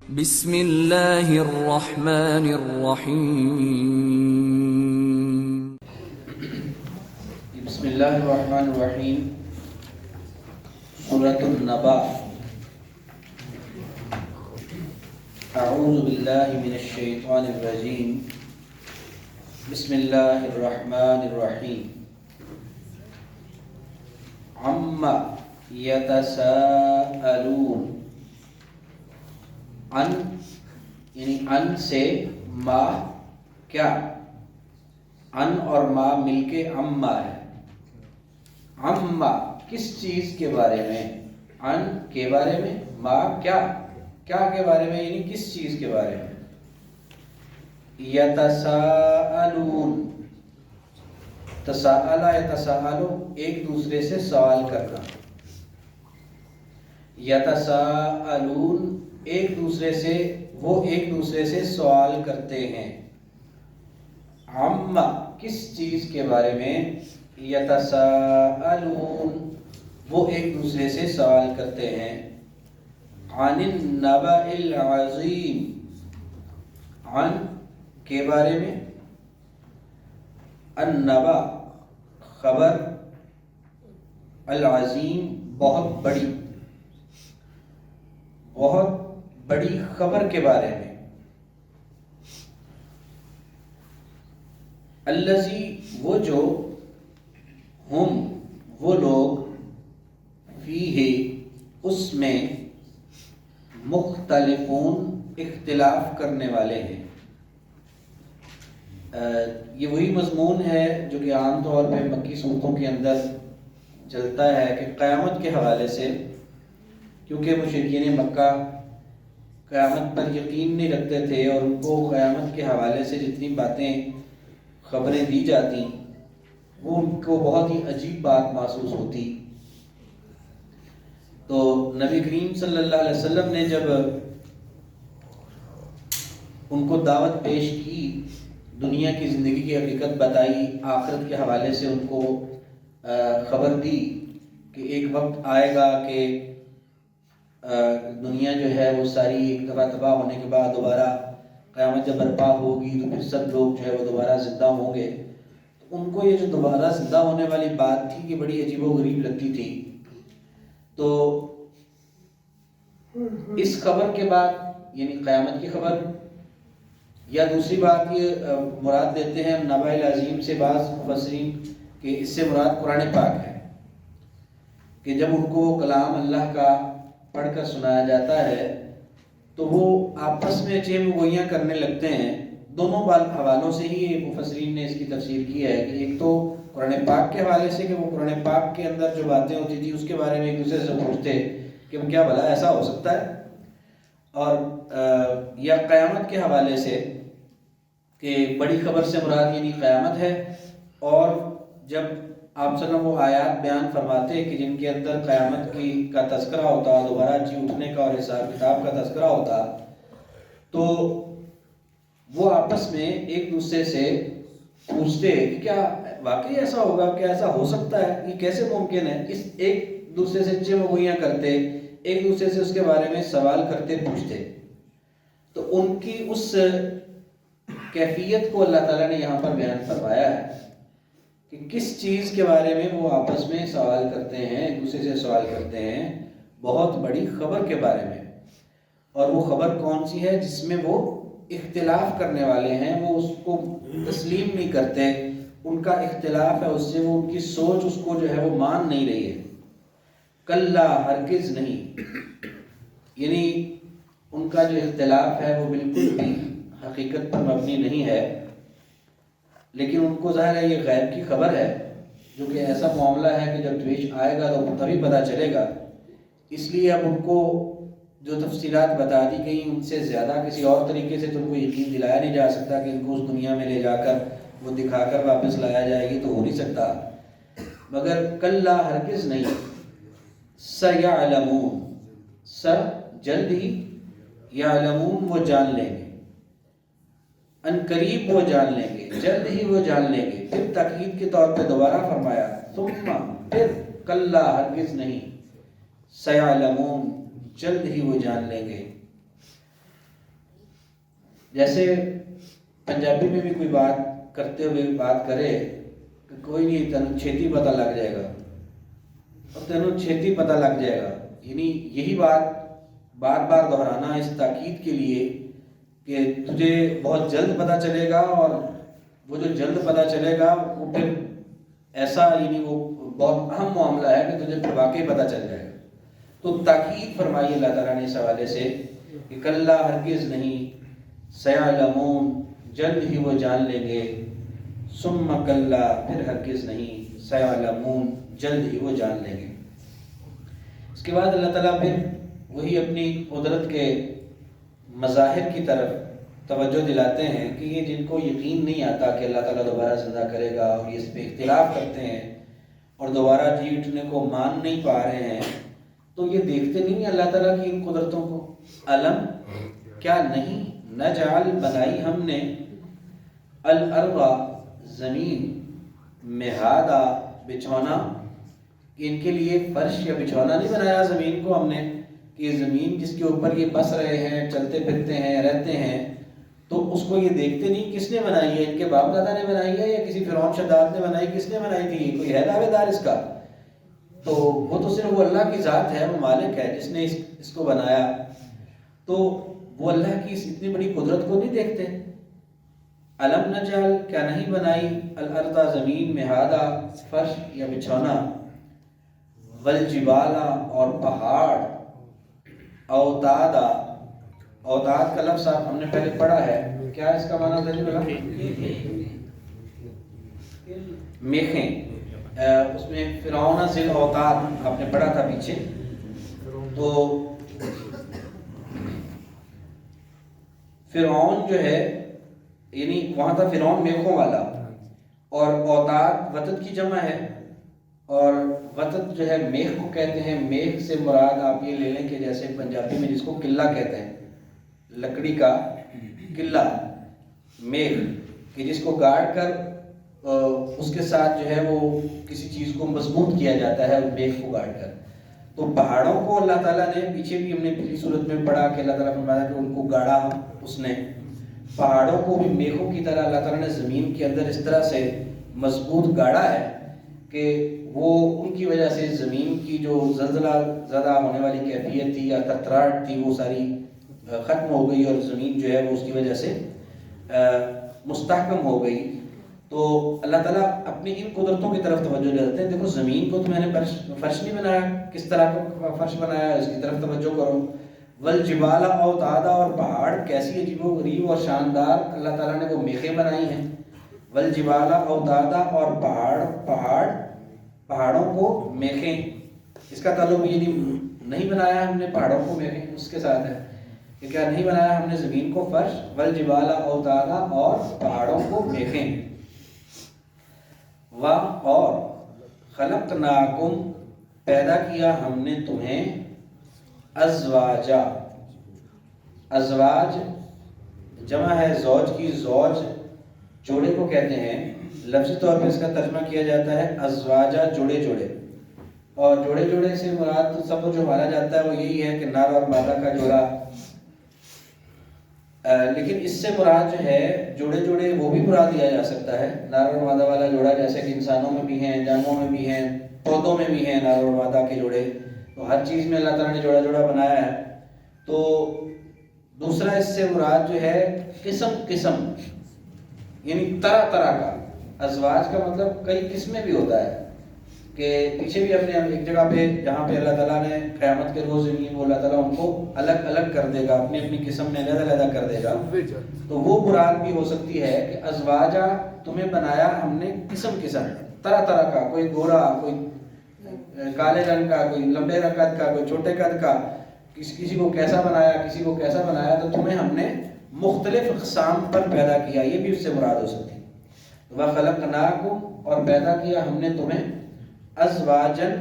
بسم اللہ الرحمن الرحیم بسم اللہ الرحمن الرحیم سورۃ النبا اعوذ باللہ من الشیطان الرجیم بسم اللہ الرحمن الرحیم عما یتساءلون ان یعنی ان سے ما کیا، ان اور ما مل کے اما ہے۔ اما کس چیز کے بارے میں، ان کے بارے میں، ما کیا کے بارے میں، یعنی کس چیز کے بارے میں۔ یتساءلون، تساءل یتساءلو ایک دوسرے سے سوال کرنا، یتساءلون ایک دوسرے سے، وہ ایک دوسرے سے سوال کرتے ہیں۔ عما کس چیز کے بارے میں، یتساءلون وہ ایک دوسرے سے سوال کرتے ہیں۔ عن النبأ العظیم، عن کے بارے میں، النبأ خبر، العظیم بہت بڑی خبر کے بارے میں۔ الذی وہ جو، ہم وہ لوگ، فیہ اس میں، مختلفون اختلاف کرنے والے ہیں۔ یہ وہی مضمون ہے جو کہ عام طور پہ مکی صورتوں کے اندر چلتا ہے کہ قیامت کے حوالے سے، کیونکہ مشرکین مکہ قیامت پر یقین نہیں رکھتے تھے اور ان کو قیامت کے حوالے سے جتنی باتیں خبریں دی جاتی وہ ان کو بہت ہی عجیب بات محسوس ہوتی۔ تو نبی کریم صلی اللہ علیہ وسلم نے جب ان کو دعوت پیش کی، دنیا کی زندگی کی حقیقت بتائی، آخرت کے حوالے سے ان کو خبر دی کہ ایک وقت آئے گا کہ دنیا جو ہے وہ ساری ایک دفعہ تباہ ہونے کے بعد دوبارہ قیامت جب برپا ہوگی تو پھر سب لوگ جو ہے وہ دوبارہ زندہ ہوں گے۔ تو ان کو یہ جو دوبارہ زندہ ہونے والی بات تھی یہ بڑی عجیب و غریب لگتی تھی۔ تو اس خبر کے بعد یعنی قیامت کی خبر، یا دوسری بات یہ مراد دیتے ہیں نبأ العظیم سے بعض مفسرین کہ اس سے مراد قرآن پاک ہے، کہ جب ان کو کلام اللہ کا پڑھ کر سنایا جاتا ہے تو وہ آپس میں چیم گوئیاں کرنے لگتے ہیں۔ دونوں حوالوں سے ہی مفسرین نے اس کی تفسیر کی ہے کہ ایک تو قرآن پاک کے حوالے سے کہ وہ قرآن پاک کے اندر جو باتیں ہوتی تھی اس کے بارے میں ایک دوسرے سے پوچھتے کہ کیا بھلا ایسا ہو سکتا ہے، اور یا قیامت کے حوالے سے کہ بڑی خبر سے مراد یعنی قیامت ہے، اور جب آپ صلی اللہ علیہ وسلم وہ آیات بیان فرماتے کہ جن کے اندر قیامت کا تذکرہ ہوتا، دوبارہ جی اٹھنے کا اور حساب کتاب کا تذکرہ ہوتا، تو وہ آپس میں ایک دوسرے سے پوچھتے کہ کیا واقعی ایسا ہوگا، کیا ایسا ہو سکتا ہے، یہ کیسے ممکن ہے، اس ایک دوسرے سے چمگوئیاں کرتے، ایک دوسرے سے اس کے بارے میں سوال کرتے پوچھتے۔ تو ان کی اس کیفیت کو اللہ تعالیٰ نے یہاں پر بیان فرمایا ہے کہ کس چیز کے بارے میں وہ آپس میں سوال کرتے ہیں، ایک دوسرے سے سوال کرتے ہیں، بہت بڑی خبر کے بارے میں۔ اور وہ خبر کون سی ہے جس میں وہ اختلاف کرنے والے ہیں، وہ اس کو تسلیم نہیں کرتے، ان کا اختلاف ہے اس سے، وہ ان کی سوچ اس کو جو ہے وہ مان نہیں رہی ہے۔ کلا ہرگز نہیں، یعنی ان کا جو اختلاف ہے وہ بالکل بھی حقیقت پر مبنی نہیں ہے، لیکن ان کو ظاہر ہے یہ غیب کی خبر ہے، جو کہ ایسا معاملہ ہے کہ جب پیش آئے گا تو تبھی پتہ چلے گا۔ اس لیے اب ان کو جو تفصیلات بتا دی گئی ان سے زیادہ کسی اور طریقے سے تو ان کو یقین دلایا نہیں جا سکتا کہ ان کو اس دنیا میں لے جا کر وہ دکھا کر واپس لایا جائے گی، تو ہو نہیں سکتا۔ مگر کلا ہرگز نہیں، سیعلمون جلد ہی، یعلمون وہ جان لیں گے، ان قریب وہ جان لیں گے، جلد ہی وہ جان لیں گے۔ پھر تاکید کے طور پہ دوبارہ فرمایا ثم، پھر کلا ہرگز نہیں، سیعلمون جلد ہی وہ جان لیں گے۔ جیسے پنجابی میں بھی کوئی بات کرتے ہوئے بات کرے کہ کوئی نہیں تینوں چھیتی پتہ لگ جائے گا، اور تینوں چھیتی پتہ لگ جائے گا، یعنی یہی بات بار بار دہرانا اس تاکید کے لیے کہ تجھے بہت جلد پتہ چلے گا، اور وہ جو جلد پتہ چلے گا وہ پھر ایسا یعنی وہ بہت اہم معاملہ ہے کہ تجھے پھر واقعی پتہ چل جائے گا۔ تو تاکید فرمائی اللہ تعالیٰ نے اس حوالے سے کہ کلا ہرگز نہیں، سیعلمون جلد ہی وہ جان لیں گے، ثم کلا پھر ہرگز نہیں، سیعلمون جلد ہی وہ جان لیں گے۔ اس کے بعد اللہ تعالیٰ پھر وہی اپنی قدرت کے مظاہر کی طرف توجہ دلاتے ہیں کہ یہ جن کو یقین نہیں آتا کہ اللہ تعالیٰ دوبارہ زندہ کرے گا، اور یہ اس پہ اختلاف کرتے ہیں اور دوبارہ جی اٹھنے کو مان نہیں پا رہے ہیں، تو یہ دیکھتے نہیں ہیں اللہ تعالیٰ کی ان قدرتوں کو۔ علم کیا نہیں، نجعل بنائی ہم نے، الارض زمین، مہادا بچھونا، کہ ان کے لیے فرش یا بچھونا نہیں بنایا زمین کو ہم نے، کہ یہ زمین جس کے اوپر یہ بس رہے ہیں، چلتے پھرتے ہیں، رہتے ہیں، تو اس کو یہ دیکھتے نہیں کس نے بنائی ہے، ان کے باپ دادا نے بنائی ہے یا کسی فرعون شداد نے بنائی، کس نے بنائی تھی، کوئی ہے دعوے دار اس کا؟ تو وہ تو صرف وہ اللہ کی ذات ہے، وہ مالک ہے جس نے اس کو بنایا، تو وہ اللہ کی اس اتنی بڑی قدرت کو نہیں دیکھتے۔ علم نجعل کیا نہیں بنائی، الارض زمین، مہادا فرش یا بچھونا، والجبالا اور پہاڑ، اوتادا، اوتاد کا لفظ ہم نے پہلے پڑھا ہے، کیا اس کا معنی تجربہ؟ میخیں، اس میں فرعون ذی الاوتاد آپ نے پڑھا تھا پیچھے، تو فرعون جو ہے یعنی وہاں تھا فرعون میخوں والا، اور اوتاد وتد کی جمع ہے، اور وتد جو ہے میخ کو کہتے ہیں۔ میخ سے مراد آپ یہ لے لیں کہ جیسے پنجابی میں جس کو قلعہ کہتے ہیں، لکڑی کا قلعہ، میخ، کہ جس کو گاڑ کر اس کے ساتھ جو ہے وہ کسی چیز کو مضبوط کیا جاتا ہے، میخ کو گاڑ کر۔ تو پہاڑوں کو اللہ تعالیٰ نے، پیچھے بھی ہم نے پچھلی صورت میں پڑھا کہ اللہ تعالیٰ نے فرمایا کہ ان کو گاڑا اس نے، پہاڑوں کو بھی میخوں کی طرح اللہ تعالیٰ نے زمین کے اندر اس طرح سے مضبوط گاڑا ہے کہ وہ ان کی وجہ سے زمین کی جو زلزلہ زدہ ہونے والی کیفیت تھی یا تتراہٹ تھی وہ ساری ختم ہو گئی، اور زمین جو ہے وہ اس کی وجہ سے مستحکم ہو گئی۔ تو اللہ تعالیٰ اپنی ان قدرتوں کی طرف توجہ دیتے ہیں، دیکھو زمین کو تو میں نے فرش نہیں بنایا، کس طرح کا فرش بنایا اس کی طرف توجہ کرو۔ والجبال اوتادا، اور پہاڑ کیسی عجیب و غریب اور شاندار اللہ تعالیٰ نے وہ میخیں بنائی ہیں۔ والجبال اوتادا، اور پہاڑوں کو میخیں، اس کا تعلق یہ نہیں بنایا ہم نے پہاڑوں کو میخیں، اس کے ساتھ ہے کہ کیا نہیں بنایا ہم نے زمین کو فرش، والجبال اوتادا، اور پہاڑوں کو میخیں، اور خلقناکم پیدا کیا ہم نے تمہیں، ازواجا، ازواج جمع ہے زوج کی، زوج جوڑے کو کہتے ہیں، لفظی طور پہ اس کا ترجمہ کیا جاتا ہے ازواجا، جوڑے جوڑے، اور جوڑے جوڑے سے مراد تو سب جو مانا جاتا ہے وہ یہی ہے کہ نر اور مادہ کا جوڑا، لیکن اس سے مراد جو ہے جوڑے جوڑے وہ بھی مراد لیا جا سکتا ہے، نر اور مادہ والا جوڑا، جیسے کہ انسانوں میں بھی ہیں، جانوروں میں بھی ہیں، پودوں میں بھی ہیں نر اور مادہ کے جوڑے، تو ہر چیز میں اللہ تعالیٰ نے جوڑا جوڑا بنایا ہے۔ تو دوسرا اس سے مراد جو ہے قسم قسم، یعنی طرح طرح کا، ازواج کا مطلب کئی قسمیں بھی ہوتا ہے، کہ پیچھے بھی ہم نے ایک جگہ پہ جہاں پہ اللہ تعالیٰ نے قیامت کے روز وہ اللہ تعالیٰ ان کو الگ الگ کر دے گا، اپنی اپنی قسم میں علیحدہ علیحدہ کر دے گا، تو وہ مراد بھی ہو سکتی ہے کہ ازواجا تمہیں بنایا ہم نے قسم قسم، طرح طرح کا، کوئی گورا، کوئی کالے رنگ کا، کوئی لمبے قد کا، کوئی چھوٹے قد کا، کسی کو کیسا بنایا، کسی کو کیسا بنایا، تو تمہیں ہم نے مختلف اقسام پر پیدا کیا، یہ بھی اس سے مراد ہو سکتی ہے۔ وَخَلَقْنَاكُمْ، اور پیدا کیا ہم نے تمہیں، ازواجن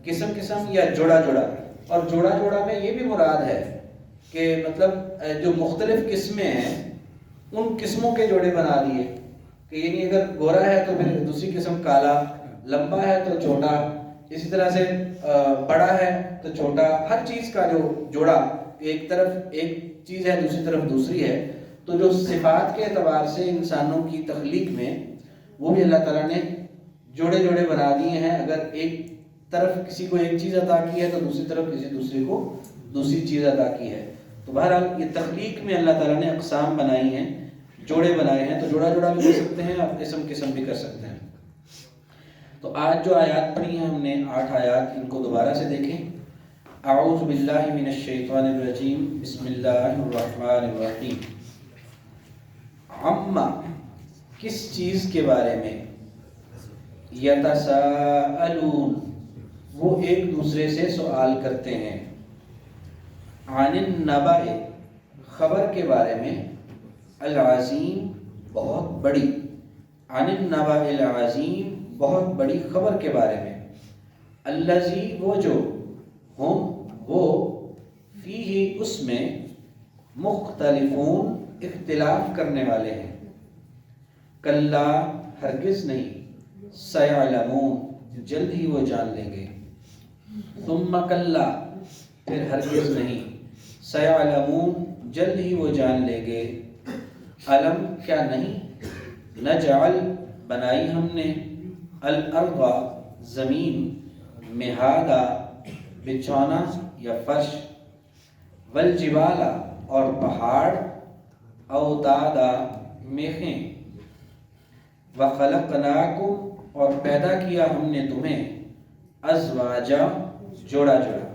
قسم قسم یا جوڑا جوڑا، اور جوڑا جوڑا میں یہ بھی مراد ہے کہ مطلب جو مختلف قسمیں ہیں ان قسموں کے جوڑے بنا دیے، کہ یعنی اگر گورا ہے تو پھر دوسری قسم کالا، لمبا ہے تو چھوٹا، اسی طرح سے بڑا ہے تو چھوٹا، ہر چیز کا جو جوڑا ایک طرف ایک چیز ہے دوسری طرف دوسری ہے، تو جو صفات کے اعتبار سے انسانوں کی تخلیق میں وہ بھی اللہ تعالیٰ نے جوڑے جوڑے بنا دیے ہیں۔ اگر ایک طرف کسی کو ایک چیز عطا کی ہے تو دوسری طرف کسی دوسرے کو دوسری چیز عطا کی ہے۔ تو بہرحال یہ تخلیق میں اللہ تعالیٰ نے اقسام بنائی ہیں، جوڑے بنائے ہیں، تو جوڑا جوڑا بھی کر سکتے ہیں اور قسم قسم بھی کر سکتے ہیں۔ تو آج جو آیات پڑھی ہیں ہم نے 8 آیات، ان کو دوبارہ سے دیکھیں۔ اعوذ باللہ من الشیطان الرجیم، بسم اللہ الرحمن الرحیم۔ عما، کس چیز کے بارے میں، یتساءلون، وہ ایک دوسرے سے سوال کرتے ہیں، عن النبأ، خبر کے بارے میں، العظیم، بہت بڑی، عن النبأ العظیم، بہت بڑی خبر کے بارے میں، الذی، وہ جو، ہم، وہ، فیہ، اس میں، مختلفون، اختلاف کرنے والے ہیں، کلا، ہرگز نہیں، سیعلمون، جلد ہی وہ جان لیں گے، ثم کلا، پھر ہرگز نہیں، سیعلمون، جلد ہی وہ جان لیں گے، علم، کیا نہیں، نجعل، بنائی ہم نے، الارض، زمین، مہادا، بچھونا یا فرش، والجبال، اور پہاڑ، اوتادا، میخیں، وخلقناکم، اور پیدا کیا ہم نے تمہیں، ازواجا، جوڑا جوڑا۔